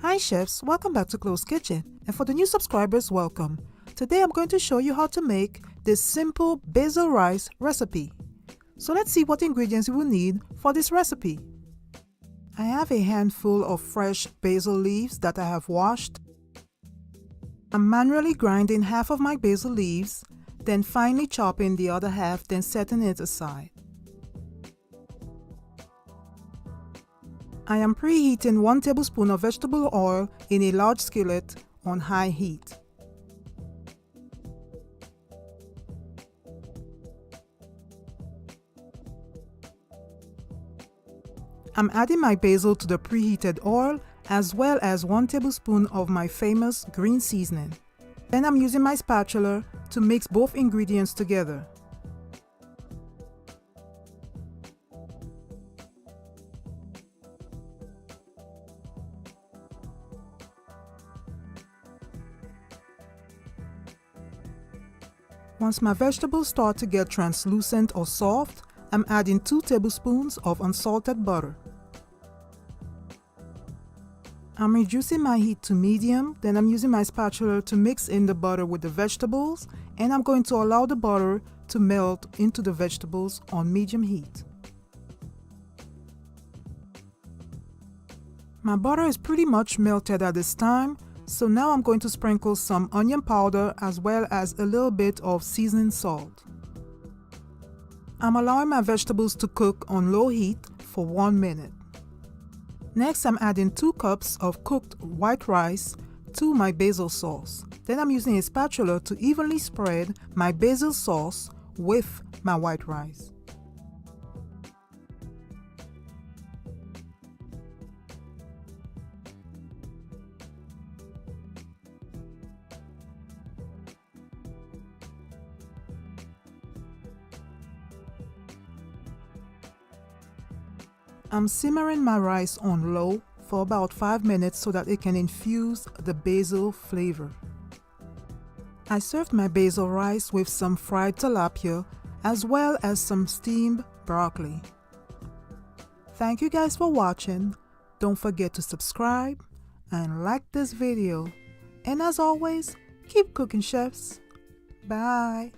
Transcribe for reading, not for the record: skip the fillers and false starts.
Hi chefs, welcome back to ClosKitchen, and for the new subscribers, welcome. Today I'm going to show you how to make this simple basil rice recipe. So let's see what ingredients you will need for this recipe. I have a handful of fresh basil leaves that I have washed. I'm manually grinding half of my basil leaves, then finely chopping the other half, then setting it aside. I am preheating 1 tablespoon of vegetable oil in a large skillet on high heat. I'm adding my basil to the preheated oil as well as 1 tablespoon of my famous green seasoning. Then I'm using my spatula to mix both ingredients together. Once my vegetables start to get translucent or soft, I'm adding 2 tablespoons of unsalted butter. I'm reducing my heat to medium, then I'm using my spatula to mix in the butter with the vegetables, and I'm going to allow the butter to melt into the vegetables on medium heat. My butter is pretty much melted at this time, so now I'm going to sprinkle some onion powder as well as a little bit of seasoning salt. I'm allowing my vegetables to cook on low heat for 1 minute. Next, I'm adding 2 cups of cooked white rice to my basil sauce. Then I'm using a spatula to evenly spread my basil sauce with my white rice. I'm simmering my rice on low for about 5 minutes so that it can infuse the basil flavor. I served my basil rice with some fried tilapia as well as some steamed broccoli. Thank you guys for watching. Don't forget to subscribe and like this video. And as always, keep cooking, chefs. Bye.